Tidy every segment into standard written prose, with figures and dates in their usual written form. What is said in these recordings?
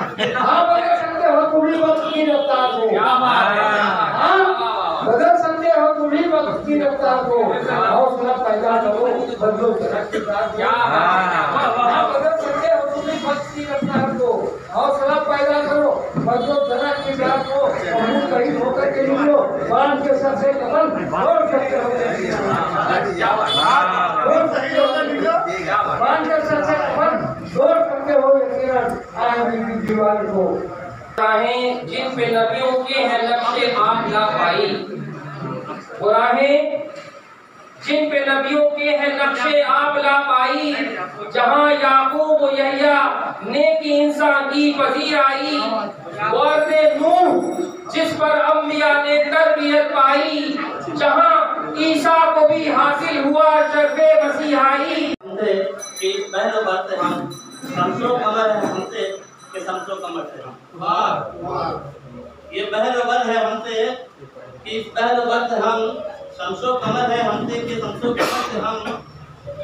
हाँ बदल सकते हो तुम ही वक्त की रफ्तार को। हाँ बदल सकते हो तुम ही वक्त की रफ्तार को। हौसला पैदा करो बदलो जरा किरदार को। हाँ बदल सकते हो तुम ही वक्त की रफ्तार को। हौसला पैदा करो बदलो जरा किरदार को। हम कहीं होकर के निकलो बांध के सर से कमल और सकते हो बांध के सर से कमल जोड़ सकते हो दीवार को। राहें जिन पे नबियों के हैं नक्शे आप ला पाई। राहें जिन पे नबियों के हैं नक्शे आप ला पाई। जहाँ याकूब यहिया नेकी इंसान की पजीर आई। वर्दे नूह जिस पर अम्बिया ने तरबियत पाई। जहाँ ईसा को भी हासिल हुआ शर्फे मसीहाई। कि पहले बात है हम शमसो कमर है हमसे कि शमसो कमर से ये पहले वर्ग है हमसे कि पहले वर्ग हम शमसो कमर है हमसे कि शमसो कमर से हम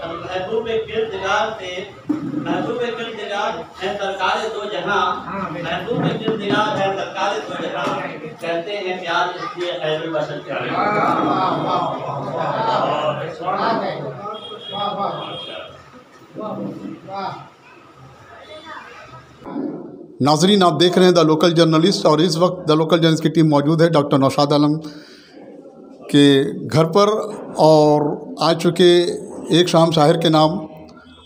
महबूब किरदार से महबूब किरदार है सरकार दो जहां। महबूब किरदार है सरकार दो जहां। कहते हैं प्यार इसलिए खैरुल बशर नाजरीन, आप देख रहे हैं द लोकल जर्नलिस्ट और इस वक्त द लोकल जर्नलिस्ट की टीम मौजूद है डॉक्टर नौशाद आलम के घर पर और आ चुके एक शाम शायर के नाम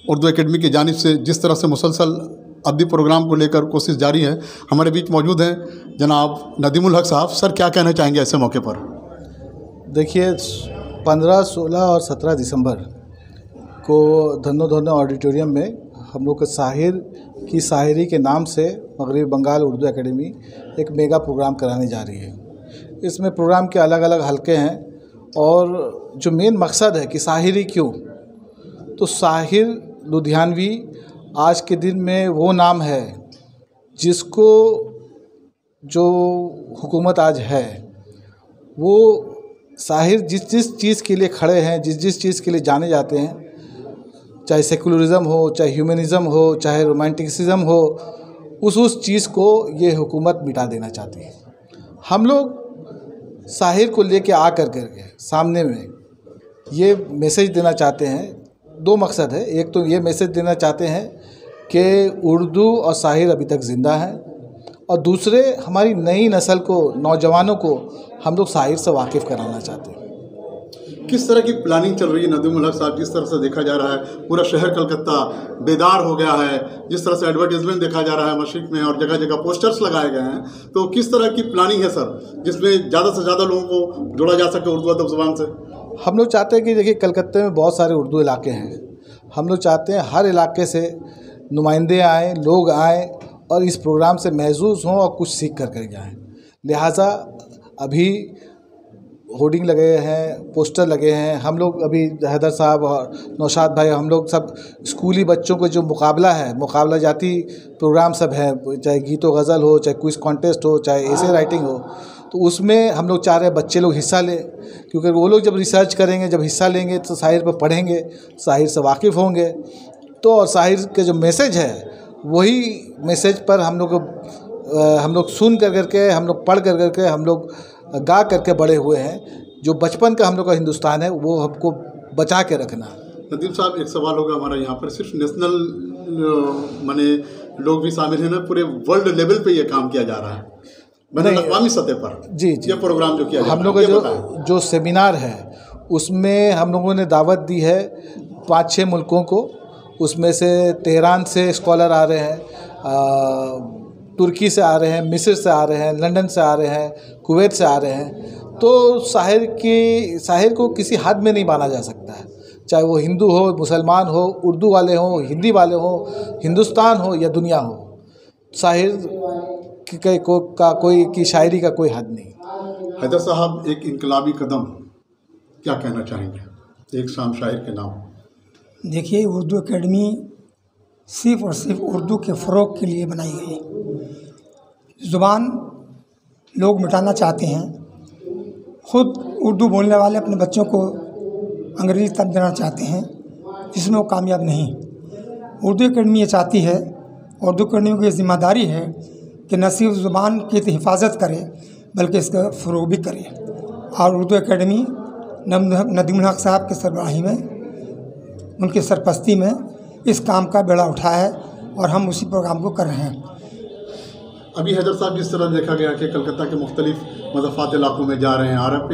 उर्दू एकेडमी की जानिब से जिस तरह से मुसलसल अदबी प्रोग्राम को लेकर कोशिश जारी है। हमारे बीच मौजूद हैं जनाब नदीमुल हक साहब। सर, क्या कहना चाहेंगे ऐसे मौके पर? देखिए, 15, 16 और 17 दिसंबर को धन्नो ऑडिटोरियम में हम लोग के साहिर की शायरी के नाम से मगरबी बंगाल उर्दू एकेडमी एक मेगा प्रोग्राम कराने जा रही है। इसमें प्रोग्राम के अलग अलग हलके हैं और जो मेन मकसद है कि शायरी क्यों, तो साहिर लुधियानवी आज के दिन में वो नाम है जिसको जो हुकूमत आज है वो साहिर जिस जिस चीज़ के लिए खड़े हैं, जिस जिस चीज़ के लिए जाने जाते हैं, चाहे सेकुलरिज़म हो, चाहे ह्यूमनिज़म हो, चाहे रोमांटिसिज्म हो, उस चीज़ को ये हुकूमत मिटा देना चाहती है। हम लोग साहिर को लेके आ करके सामने में ये मैसेज देना चाहते हैं। दो मकसद है, एक तो ये मैसेज देना चाहते हैं कि उर्दू और साहिर अभी तक ज़िंदा है, और दूसरे हमारी नई नस्ल को, नौजवानों को हम लोग साहिर से वाकिफ़ कराना चाहते हैं। किस तरह की प्लानिंग चल रही है नदीमुल हक साहब? जिस तरह से देखा जा रहा है पूरा शहर कलकत्ता बेदार हो गया है, जिस तरह से एडवर्टीजमेंट देखा जा रहा है मशरिक में और जगह जगह पोस्टर्स लगाए गए हैं, तो किस तरह की प्लानिंग है सर जिसमें ज़्यादा से ज़्यादा लोगों को जोड़ा जा सके उर्दू अदब ज़ुबान से? हम लोग चाहते हैं कि देखिए, कलकत्ते में बहुत सारे उर्दू इलाके हैं। हम लोग चाहते हैं हर इलाके से नुमाइंदे आएँ, लोग आएँ और इस प्रोग्राम से महसूस हों और कुछ सीख कर जाएँ। लिहाजा अभी होर्डिंग लगे हैं, पोस्टर लगे हैं। हम लोग अभी हैदर साहब और नौशाद भाई, हम लोग सब स्कूली बच्चों को जो मुकाबला है, मुकाबला जाती प्रोग्राम सब है, चाहे गीतो गज़ल हो, चाहे क्विज़ कॉन्टेस्ट हो, चाहे एसे राइटिंग हो, तो उसमें हम लोग चाह रहे हैं बच्चे लोग हिस्सा लें, क्योंकि वो लोग जब रिसर्च करेंगे, जब हिस्सा लेंगे तो शायर पर पढ़ेंगे, शायर से वाकिफ़ होंगे, तो और शायर के जो मैसेज है वही मैसेज पर हम लोग सुन करके, हम लोग पढ़ करके, हम लोग गा करके बड़े हुए हैं। जो बचपन का हम लोग का हिंदुस्तान है वो हमको बचा के रखना। नदीम साहब, एक सवाल होगा हमारा यहाँ पर, सिर्फ नेशनल माने लोग भी शामिल हैं ना, पूरे वर्ल्ड लेवल पे ये काम किया जा रहा है, अक़वामी सतह पर? जी, ये प्रोग्राम जो किया हम लोग का जो सेमिनार है उसमें हम लोगों ने दावत दी है 5-6 मुल्कों को। उसमें से तेहरान से स्कॉलर आ रहे हैं, तुर्की से आ रहे हैं, मिस्र से आ रहे हैं, लंदन से आ रहे हैं, कुवैत से आ रहे हैं। तो शायर को किसी हद में नहीं माना जा सकता है, चाहे वो हिंदू हो, मुसलमान हो, उर्दू वाले हो, हिंदी वाले हो, हिंदुस्तान हो या दुनिया हो, शायर की शायरी का कोई हद नहीं। हैदर साहब, एक इनकलाबी कदम क्या कहना चाहेंगे एक शाम शायर के नाम? देखिए, उर्दू एकेडमी सिर्फ़ और सिर्फ उर्दू के फ़रोग़ के लिए बनाई गई। ज़ुबान लोग मिटाना चाहते हैं, ख़ुद उर्दू बोलने वाले अपने बच्चों को अंग्रेज़ी तब देना चाहते हैं, जिसमें वो कामयाब नहीं। उर्दू एकेडमी ये चाहती है उर्दू अकेडमी की जिम्मेदारी है कि न सिर्फ ज़ुबान की तो हिफाजत करे बल्कि इसका फ़रोग़ भी करे। और उर्दू अकेडमी नदीमुल हक साहब के सरबराही में, उनकी सरपरस्ती में इस काम का बेड़ा उठाया है और हम उसी प्रोग्राम को कर रहे हैं। अभी हैदर साहब जिस तरह देखा गया कि कलकत्ता के मुख्तलिफ मज़ाफ़ात इलाकों में जा रहे हैं और अब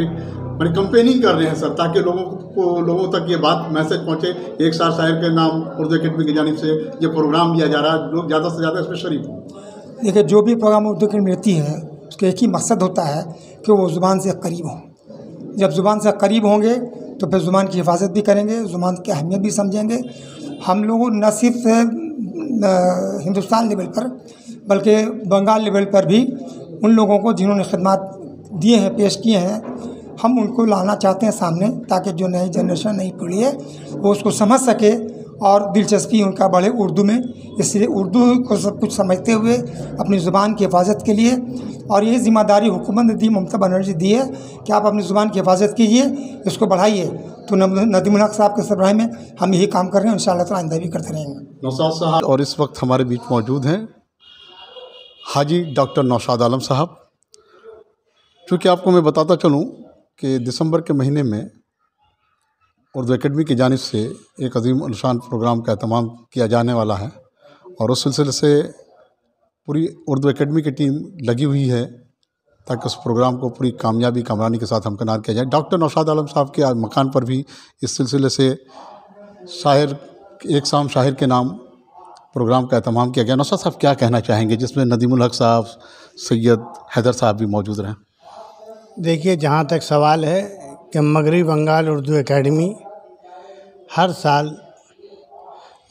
बड़ी कंपेनिंग कर रहे हैं सर, ताकि लोगों तक ये बात मैसेज पहुँचे। एक शायर के नाम उर्दू अकेडमी की जानिब से ये प्रोग्राम दिया जा रहा है, लोग ज़्यादा से ज़्यादा इसमें शरीक हों। देखिए, जो भी प्रोग्राम उर्दू अकेडमी रहती है उसका एक ही मकसद होता है कि वो ज़ुबान से करीब हों। जब ज़ुबान से करीब होंगे तो फिर ज़ुबान की हिफाजत भी करेंगे, ज़ुबान की अहमियत भी समझेंगे। हम लोग न सिर्फ हिंदुस्तान लेवल पर बल्कि बंगाल लेवल पर भी उन लोगों को जिन्होंने खिदमत दिए हैं, पेश किए हैं, हम उनको लाना चाहते हैं सामने, ताकि जो नई जनरेशन, नई पीढ़ी है वो उसको समझ सके और दिलचस्पी उनका बढ़े उर्दू में। इसलिए उर्दू को सब कुछ समझते हुए अपनी ज़ुबान की हिफाजत के लिए, और ये ज़िम्मेदारी हुकूमत ने दी, ममता बनर्जी दी है कि आप अपनी ज़ुबान की हिफाजत कीजिए, इसको बढ़ाइए। तो नदीमुल हक साहब के सरबराही में हम यही काम कर रहे हैं, इंशाअल्लाह ताला आइंदा भी करते रहेंगे। नौशाद साहब और इस वक्त हमारे बीच मौजूद हैं हाजी डॉक्टर नौशाद आलम साहब। चूँकि आपको मैं बताता चलूँ कि दिसंबर के महीने में उर्दू अकेडमी की जानिब से एक अजीम अलशान प्रोग्राम का एहतमाम किया जाने वाला है और उस सिलसिले से पूरी उर्दू अकेडमी की टीम लगी हुई है ताकि उस प्रोग्राम को पूरी कामयाबी कामरानी के साथ हमकनार किया जाए। डॉक्टर नौशाद आलम साहब के आज मकान पर भी इस सिलसिले से एक शाम शायर के नाम प्रोग्राम का एहतमाम किया गया। नौशाद साहब क्या कहना चाहेंगे, जिसमें नदीमुल हक साहब, सैयद हैदर साहब भी मौजूद रहें? देखिए, जहाँ तक सवाल है कि मगरबी बंगाल उर्दू एकेडमी हर साल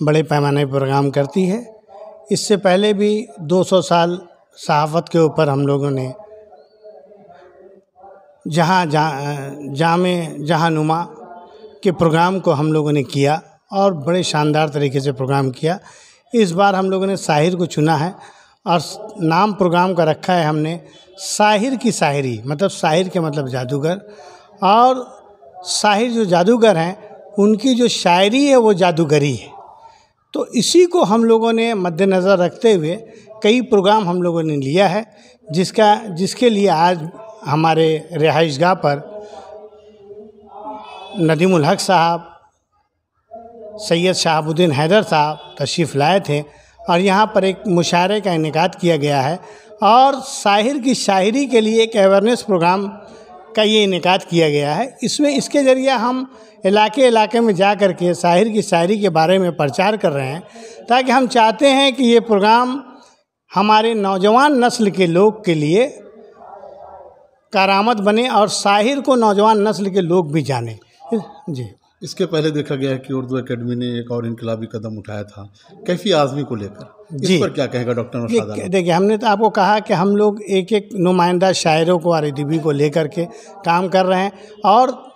बड़े पैमाने पर प्रोग्राम करती है। इससे पहले भी 200 साल सहाफ़त के ऊपर हम लोगों ने जहानुमा के प्रोग्राम को हम लोगों ने किया और बड़े शानदार तरीके से प्रोग्राम किया। इस बार हम लोगों ने शाहिर को चुना है और नाम प्रोग्राम का रखा है हमने शाहिर की शायरी, मतलब शाहिर के मतलब जादूगर, और शाहिर जो जादूगर हैं उनकी जो शायरी है वो जादूगरी है। तो इसी को हम लोगों ने मद्देनज़र रखते हुए कई प्रोग्राम हम लोगों ने लिया है, जिसके लिए आज हमारे रिहाइशगाह पर नदीमुल हक साहब, सैयद शहाबुद्दीन हैदर साहब तशरीफ़ लाए थे और यहाँ पर एक मुशायरे का इनेकाद किया गया है और शाहिर की शायरी के लिए एक अवेयरनेस प्रोग्राम का ये इनेकाद किया गया है। इसमें इसके ज़रिए हम इलाके में जा कर के शाहिर की शायरी के बारे में प्रचार कर रहे हैं, ताकि हम चाहते हैं कि ये प्रोग्राम हमारे नौजवान नस्ल के लोग के लिए करामत बने और शाहिर को नौजवान नस्ल के लोग भी जानें। जी, इसके पहले देखा गया है कि उर्दू अकेडमी ने एक और इनकलाबी कदम उठाया था कैफी आज़मी को लेकर, इस पर क्या कहेगा डॉक्टर नौशाद आलम? देखिए, हमने तो आपको कहा कि हम लोग एक नुमाइंदा शायरों को और अदबी को लेकर के काम कर रहे हैं, और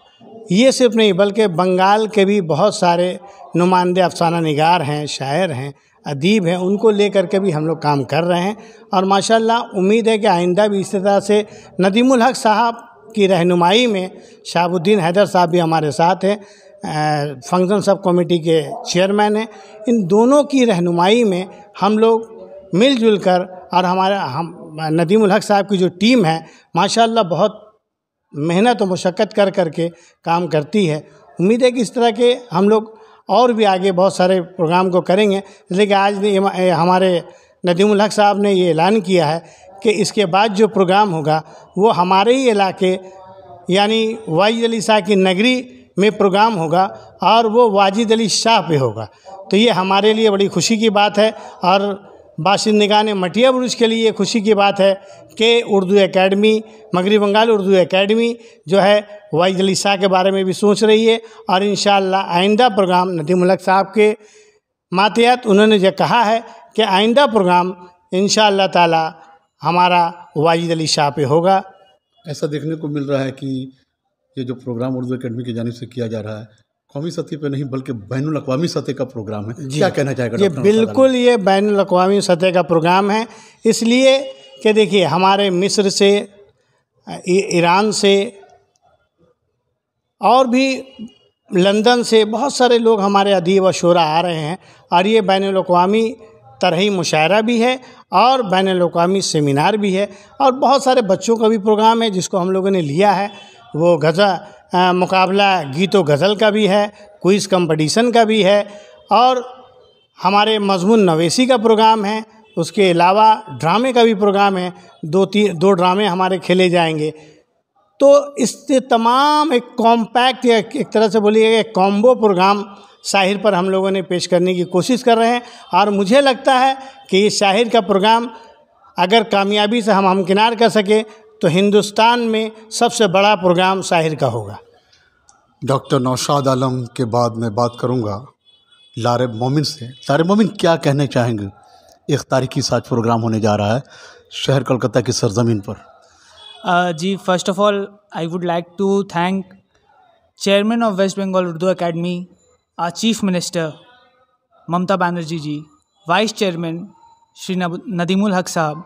ये सिर्फ नहीं बल्कि बंगाल के भी बहुत सारे नुमाइंदे अफसाना निगार हैं, शायर हैं, अदीब हैं, उनको लेकर के भी हम लोग काम कर रहे हैं। और माशाल्लाह उम्मीद है कि आइंदा भी इसी तरह से नदीमुल हक साहब की रहनुमाई में शहाबुद्दीन हैदर साहब भी हमारे साथ हैं, फंक्शन सब कमेटी के चेयरमैन हैं। इन दोनों की रहनुमाई में हम लोग मिलजुल कर, और नदीमुल हक साहब की जो टीम है माशाल्लाह बहुत मेहनत और मुशक्क़त कर के काम करती है। उम्मीद है कि इस तरह के हम लोग और भी आगे बहुत सारे प्रोग्राम को करेंगे। लेकिन आज हमारे नदीमुल हक साहब ने ये ऐलान किया है कि इसके बाद जो प्रोग्राम होगा वो हमारे ही इलाके यानी वाजिद अली शाह की नगरी में प्रोग्राम होगा और वो वाजिद अली शाह पे होगा। तो ये हमारे लिए बड़ी खुशी की बात है और बाशिंदगान मटिया बुरुज के लिए खुशी की बात है कि उर्दू एकेडमी, मगरबी बंगाल उर्दू एकेडमी जो है वाजिद अली शाह के बारे में भी सोच रही है और इंशाअल्लाह आइंदा प्रोग्राम नदीमुल हक साहब के मातहत उन्होंने जो कहा है कि आइंदा प्रोग्राम इंशाअल्लाह ताला हमारा वाजिद अली शाह पे होगा। ऐसा देखने को मिल रहा है कि ये जो प्रोग्राम उर्दू अकेडमी की जानिब से किया जा रहा है कौमी सतह पे नहीं बल्कि बैनुल अक़वामी सतह का प्रोग्राम है। क्या कहना चाहेगा? ये बिल्कुल ये बैनुल अक़वामी सतह का प्रोग्राम है, इसलिए कि देखिए हमारे मिस्र से, ईरान से और भी लंदन से बहुत सारे लोग हमारे अदीब व शोरा आ रहे हैं और ये बैनुल अक़वामी तरही मुशायरा भी है और बैनुल-अक़वामी सेमिनार भी है और बहुत सारे बच्चों का भी प्रोग्राम है जिसको हम लोगों ने लिया है। वो मुकाबला गीतो गज़ल का भी है, क्विज़ कंपटीशन का भी है और हमारे मज़मून नवेसी का प्रोग्राम है। उसके अलावा ड्रामे का भी प्रोग्राम है, दो ड्रामे हमारे खेले जाएंगे। तो इससे तमाम एक कॉम्पैक्ट या एक तरह से बोलिएगा एक कॉम्बो प्रोग्राम शाहिर पर हम लोगों ने पेश करने की कोशिश कर रहे हैं और मुझे लगता है कि इस शाहिर का प्रोग्राम अगर कामयाबी से हम हमकिनार कर सके तो हिंदुस्तान में सबसे बड़ा प्रोग्राम शाहिर का होगा। डॉक्टर नौशाद आलम के बाद मैं बात करूंगा लारेब मोमिन से। लारेब मोमिन, क्या कहना चाहेंगे? एक तारीखी साज प्रोग्राम होने जा रहा है शहर कोलकाता की सरजमीन पर। जी, first of all I would like to thank chairman of West Bengal Urdu academy, our Chief Minister Mamata Banerjee ji, Vice Chairman Shri Nadimul Haq Sahab,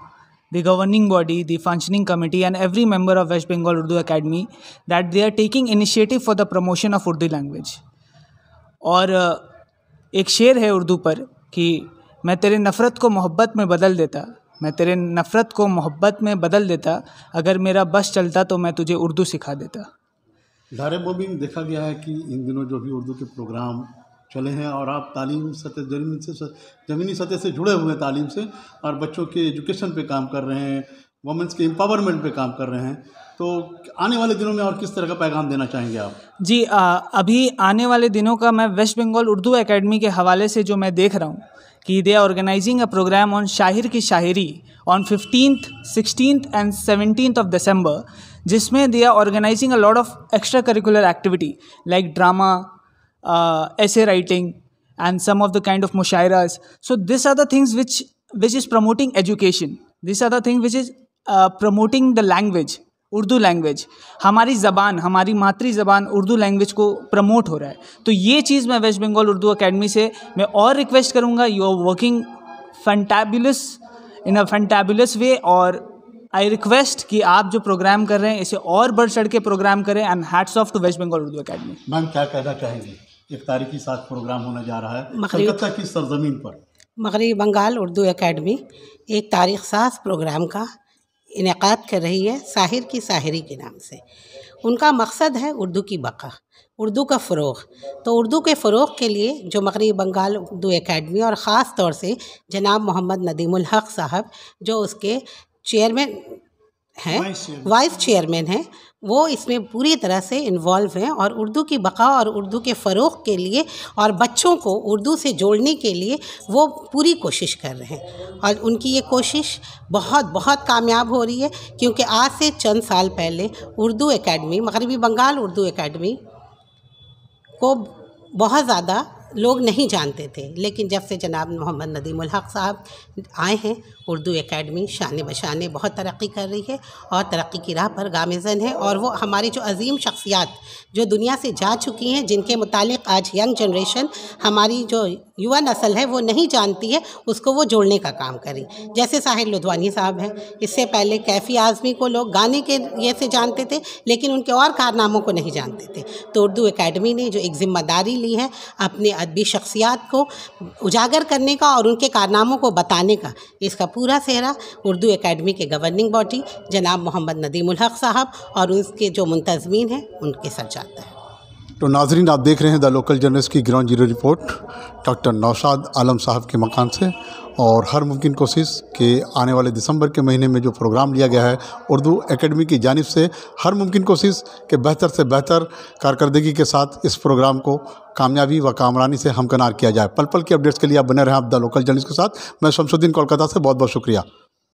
the governing body, the functioning committee and every member of West Bengal Urdu Academy that they are taking initiative for the promotion of Urdu language। और एक शेर है उर्दू पर कि मैं तेरे नफ़रत को मोहब्बत में बदल देता, मैं तेरे नफ़रत को मोहब्बत में बदल देता, अगर मेरा बस चलता तो मैं तुझे उर्दू सिखा देता। लारेब मोमिन, देखा गया है कि इन दिनों जो भी उर्दू के प्रोग्राम चले हैं और आप तालीम सतह ज़मीनी सतह से जुड़े हुए हैं तालीम से और बच्चों के एजुकेशन पे काम कर रहे हैं, वुमेंस के एम्पावरमेंट पे काम कर रहे हैं, तो आने वाले दिनों में और किस तरह का पैगाम देना चाहेंगे आप? जी, अभी आने वाले दिनों का मैं वेस्ट बंगाल उर्दू एकेडमी के हवाले से जो मैं देख रहा हूँ कि they are organizing a program on Shahir की शायरी on 15th, 16th and 17th of December, जिसमें they are organizing a lot of extra curricular activity like drama, essay writing and some of the kind of mushairas. So these are the things which is promoting education. These are the things which is promoting the language, Urdu language, हमारी ज़बान, हमारी मातृ ज़बान Urdu language को promote हो रहा है। तो ये चीज़ मैं वेस्ट बंगाल उर्दू एकेडमी से मैं और रिक्वेस्ट करूँगा, you are working fantabulous in a fantabulous way और आई रिक्वेस्ट कि आप जो प्रोग्राम कर रहे हैं इसे और बढ़ चढ़ के प्रोग्राम करें and hats off to West Bengal Urdu academy. Ma'am, क्या कहना चाहेंगी? एक तारीखी साथ प्रोग्राम होने जा रहा है कोलकाता की सरजमीन पर। मगरबी बंगाल उर्दू एकेडमी एक तारीख साज प्रोग्राम का इनेकाद कर रही है शाहिर की शायरी के नाम से। उनका मकसद है उर्दू की बका, उर्दू का फ़रोग़। तो उर्दू के फ़रोग़ के लिए जो मगरबी बंगाल उर्दू एकेडमी और ख़ास तौर से जनाब मोहम्मद नदीमुल हक़ साहब जो उसके चेयरमैन हैं, वाइस चेयरमैन हैं, वो इसमें पूरी तरह से इन्वॉल्व हैं और उर्दू की बका और उर्दू के फ़रोग़ के लिए और बच्चों को उर्दू से जोड़ने के लिए वो पूरी कोशिश कर रहे हैं और उनकी ये कोशिश बहुत बहुत कामयाब हो रही है, क्योंकि आज से चंद साल पहले उर्दू एकेडमी, मगरबी बंगाल उर्दू एकेडमी को बहुत ज़्यादा लोग नहीं जानते थे, लेकिन जब से जनाब मोहम्मद नदीमुल हक़ साहब आए हैं, उर्दू एकेडमी शान बशान बहुत तरक्की कर रही है और तरक्की की राह पर गामज़न है। और वो हमारी जो अजीम शख्सियात जो दुनिया से जा चुकी हैं, जिनके मुतालिक आज यंग जनरेशन, हमारी जो युवा नस्ल है वो नहीं जानती है, उसको वो जोड़ने का काम करें। जैसे साहिर लुधियानी साहब हैं, इससे पहले कैफ़ी आज़मी को लोग गाने के ये से जानते थे, लेकिन उनके और कारनामों को नहीं जानते थे। तो उर्दू एकेडमी ने जो एक ज़िम्मेदारी ली है अपने अदबी शख्सियात को उजागर करने का और उनके कारनामों को बताने का, इसका पूरा सेहरा उर्दू एकेडमी के गवर्निंग बॉडी जनाब मोहम्मद नदीमुल हक़ साहब और उसके जो मुंतज़मीन हैं उनके सर जाता है। तो नाजरीन, आप देख रहे हैं द लोकल जर्नलिस्ट की ground zero report doctor Naushad Alam साहब के मकान से। और हर मुमकिन कोशिश कि आने वाले दिसंबर के महीने में जो प्रोग्राम लिया गया है उर्दू एकेडमी की जानिब से, हर मुमकिन कोशिश कि बेहतर से बेहतर कारकर्दगी के साथ इस प्रोग्राम को कामयाबी व कामरानी से हमकनार किया जाए। पल पल की अपडेट्स के लिए आप बने रहें आप द लोकल जर्नलिस्ट के साथ। मैं शमसुद्दीन कोलकाता से, बहुत बहुत शुक्रिया।